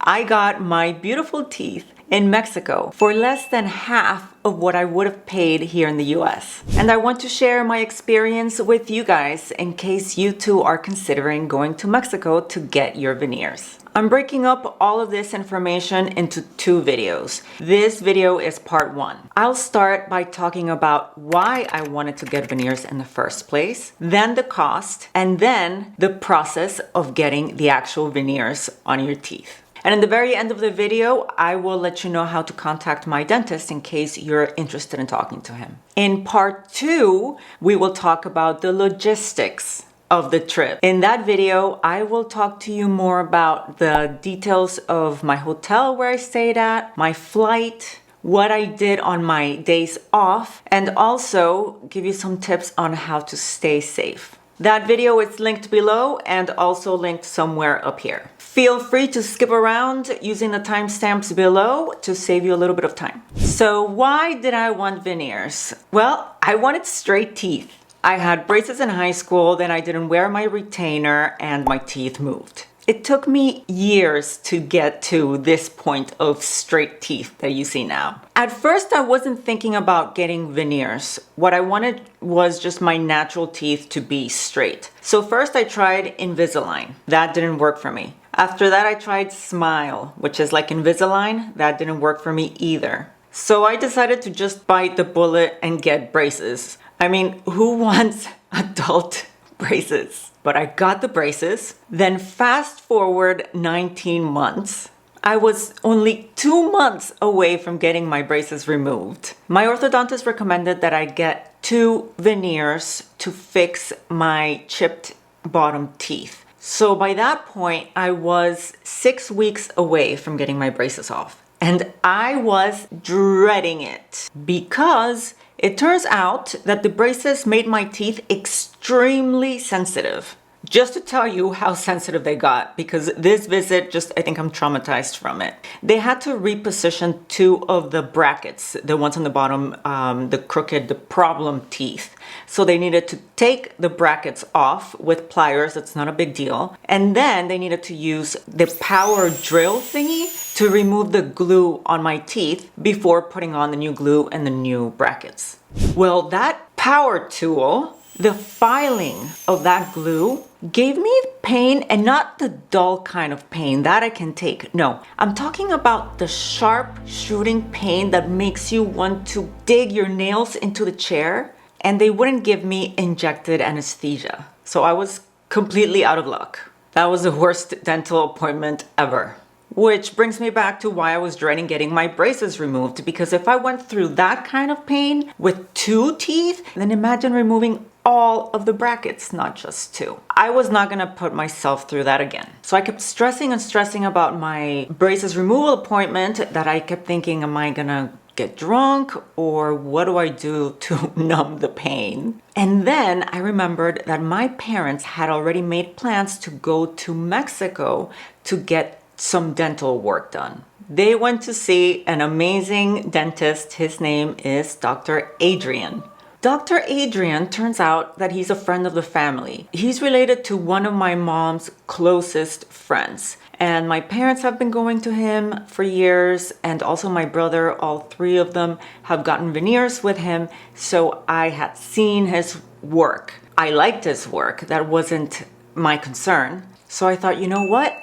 I got my beautiful teeth in Mexico for less than half of what I would have paid here in the US. And I want to share my experience with you guys in case you too are considering going to Mexico to get your veneers. I'm breaking up all of this information into two videos. This video is part one. I'll start by talking about why I wanted to get veneers in the first place, then the cost, and then the process of getting the actual veneers on your teeth. And in the very end of the video, I will let you know how to contact my dentist in case you're interested in talking to him. In part two, we will talk about the logistics of the trip. In that video, I will talk to you more about the details of my hotel where I stayed at, my flight, what I did on my days off, and also give you some tips on how to stay safe. That video is linked below and also linked somewhere up here. Feel free to skip around using the timestamps below to save you a little bit of time. So why did I want veneers? Well, I wanted straight teeth. I had braces in high school, then I didn't wear my retainer and my teeth moved. It took me years to get to this point of straight teeth that you see now. At first, I wasn't thinking about getting veneers. What I wanted was just my natural teeth to be straight. So first I tried Invisalign. That didn't work for me. After that, I tried Smile, which is like Invisalign. That didn't work for me either. So I decided to just bite the bullet and get braces. I mean, who wants adult braces? But I got the braces. Then fast forward 19 months. I was only 2 months away from getting my braces removed. My orthodontist recommended that I get 2 veneers to fix my chipped bottom teeth. So by that point, I was 6 weeks away from getting my braces off. And I was dreading it because it turns out that the braces made my teeth extremely sensitive. Just to tell you how sensitive they got, because this visit I think I'm traumatized from it. They had to reposition 2 of the brackets, the ones on the bottom, the crooked, the problem teeth. So they needed to take the brackets off with pliers, that's not a big deal. And then they needed to use the power drill thingy to remove the glue on my teeth before putting on the new glue and the new brackets. Well, that power tool, the filing of that glue gave me pain, and not the dull kind of pain that I can take. No, I'm talking about the sharp shooting pain that makes you want to dig your nails into the chair, and they wouldn't give me injected anesthesia. So I was completely out of luck. That was the worst dental appointment ever. Which brings me back to why I was dreading getting my braces removed, because if I went through that kind of pain with 2 teeth, then imagine removing all of the brackets, not just 2. I was not gonna put myself through that again. So I kept stressing and stressing about my braces removal appointment that I kept thinking, am I gonna get drunk or what do I do to numb the pain? And then I remembered that my parents had already made plans to go to Mexico to get some dental work done. They went to see an amazing dentist. His name is Dr. Adrian. Dr. Adrian, turns out that he's a friend of the family. He's related to one of my mom's closest friends. And my parents have been going to him for years, and also my brother. All 3 of them have gotten veneers with him. So I had seen his work. I liked his work. That wasn't my concern. So I thought, you know what?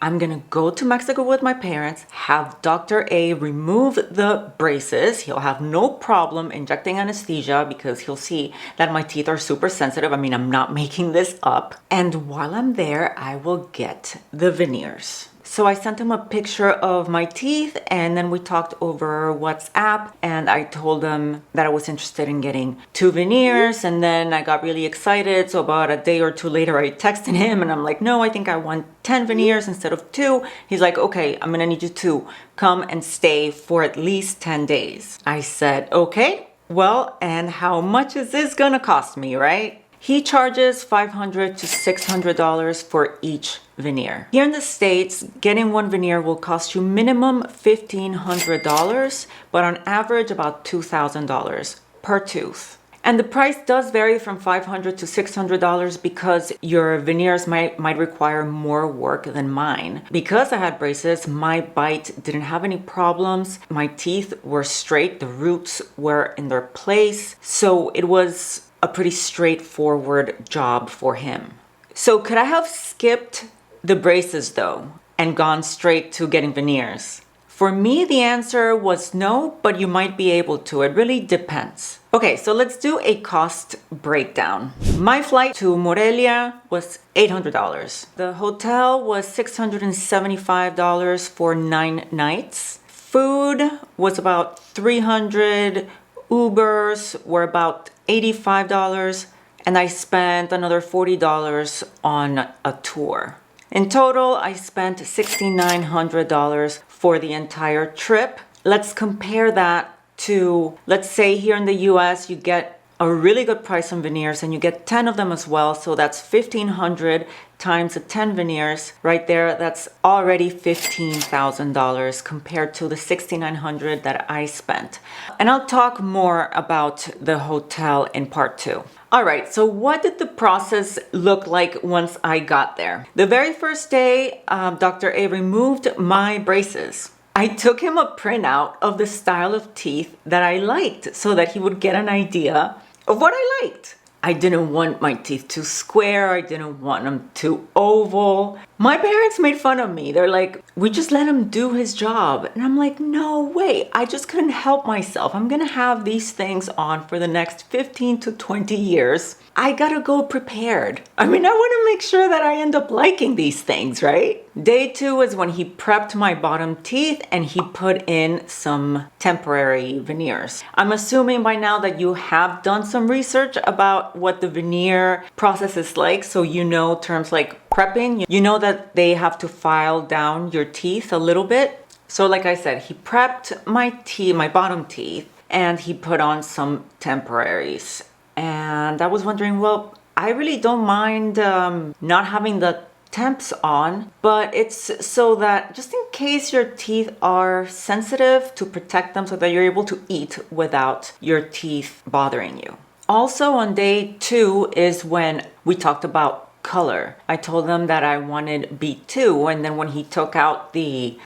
I'm gonna go to Mexico with my parents, have Dr. A remove the braces. He'll have no problem injecting anesthesia because he'll see that my teeth are super sensitive. I mean, I'm not making this up. And while I'm there, I will get the veneers. So I sent him a picture of my teeth, and then we talked over WhatsApp, and I told him that I was interested in getting 2 veneers, and then I got really excited. So about a day or 2 later, I texted him and I'm like, no, I think I want 10 veneers instead of 2. He's like, okay, I'm gonna need you to come and stay for at least 10 days. I said, okay, well, and how much is this gonna cost me, right? He charges $500 to $600 for each veneer. Here in the States, getting 1 veneer will cost you minimum $1,500, but on average about $2,000 per tooth. And the price does vary from $500 to $600 because your veneers might require more work than mine. Because I had braces, my bite didn't have any problems. My teeth were straight, the roots were in their place. So it was a pretty straightforward job for him. So could I have skipped the braces though and gone straight to getting veneers? For me, the answer was no, but you might be able to. It really depends. Okay, so let's do a cost breakdown. My flight to Morelia was $800. The hotel was $675 for 9 nights. Food was about $300. Ubers were about $85. And I spent another $40 on a tour. In total, I spent $6,900 for the entire trip. Let's compare that to, let's say here in the US, you get a really good price on veneers and you get 10 of them as well. So that's $1,500 times the 10 veneers right there. That's already $15,000 compared to the $6,900 that I spent. And I'll talk more about the hotel in part 2. All right, so what did the process look like once I got there? The very first day, Dr. A removed my braces. I took him a printout of the style of teeth that I liked so that he would get an idea of what I liked. I didn't want my teeth too square. I didn't want them too oval. My parents made fun of me. They're like, we just let him do his job. And I'm like, no way. I just couldn't help myself. I'm going to have these things on for the next 15 to 20 years. I got to go prepared. I mean, I want to make sure that I end up liking these things, right? Day 2 is when he prepped my bottom teeth and he put in some temporary veneers. I'm assuming by now that you have done some research about what the veneer process is like. So you know terms like prepping. You know that they have to file down your teeth a little bit. So like I said, he prepped my bottom teeth, and he put on some temporaries. And I was wondering, well, I really don't mind not having the temps on, but it's so that just in case your teeth are sensitive, to protect them so that you're able to eat without your teeth bothering you. Also on day 2 is when we talked about color. I told them that I wanted B2, and then when he took out the,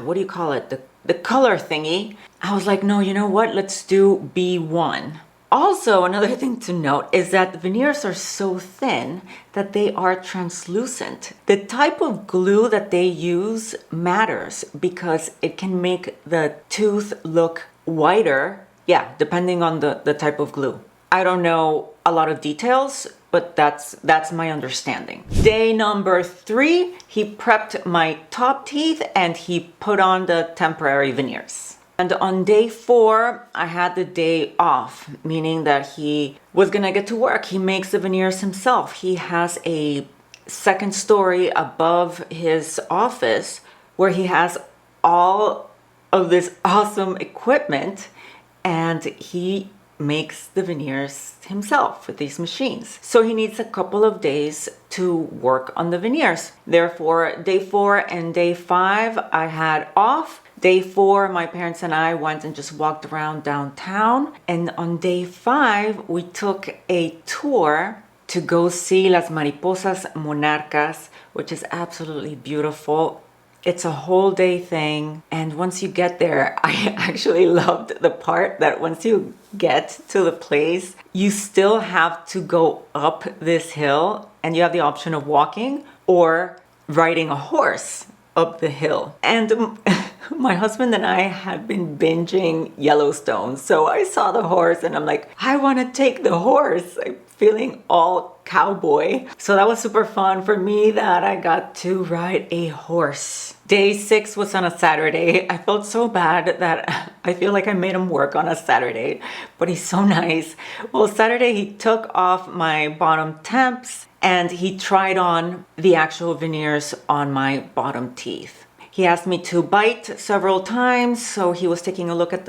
what do you call it? The color thingy, I was like, no, you know what? Let's do B1. Also, another thing to note is that the veneers are so thin that they are translucent. The type of glue that they use matters because it can make the tooth look whiter, depending on the type of glue. I don't know a lot of details, but that's my understanding. Day number 3, he prepped my top teeth and he put on the temporary veneers. And on day 4, I had the day off, meaning that he was gonna get to work. He makes the veneers himself. He has a second story above his office where he has all of this awesome equipment, and he makes the veneers himself with these machines. So he needs a couple of days to work on the veneers. Therefore, day 4 and day 5, I had off. Day 4, my parents and I went and just walked around downtown. And on day 5, we took a tour to go see Las Mariposas Monarcas, which is absolutely beautiful. It's a whole day thing. And once you get there, I actually loved the part that once you get to the place, you still have to go up this hill, and you have the option of walking or riding a horse up the hill. And my husband and I had been binging Yellowstone. So I saw the horse and I'm like, I want to take the horse. I'm feeling all cowboy. So that was super fun for me that I got to ride a horse. Day 6 was on a Saturday. I felt so bad that I feel like I made him work on a Saturday, but he's so nice. Well, Saturday he took off my bottom temps and he tried on the actual veneers on my bottom teeth. He asked me to bite several times, so he was taking a look at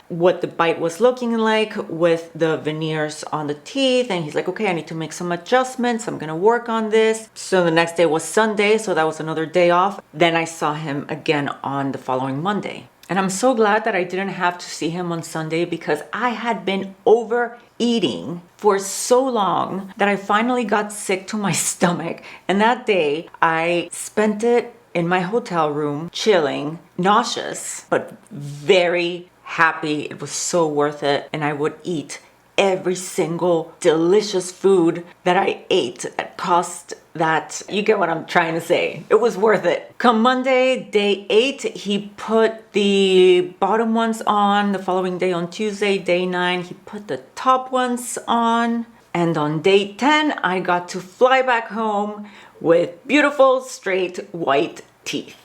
what the bite was looking like with the veneers on the teeth, and he's like, okay, I need to make some adjustments. I'm gonna work on this. So the next day was Sunday, so that was another day off. Then I saw him again on the following Monday. And I'm so glad that I didn't have to see him on Sunday because I had been overeating for so long that I finally got sick to my stomach. And that day I spent it in my hotel room, chilling, nauseous, but very happy. It was so worth it. And I would eat every single delicious food that I ate at cost that, you get what I'm trying to say. It was worth it. Come Monday, day 8, he put the bottom ones on. The following day on Tuesday, day 9, he put the top ones on. And on day 10, I got to fly back home with beautiful, straight, white teeth.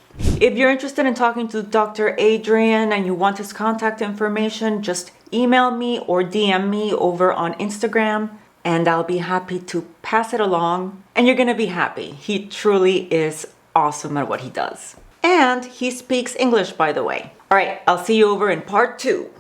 If you're interested in talking to Dr. Adrian and you want his contact information, just email me or DM me over on Instagram and I'll be happy to pass it along. And you're gonna be happy. He truly is awesome at what he does. And he speaks English, by the way. All right, I'll see you over in part 2.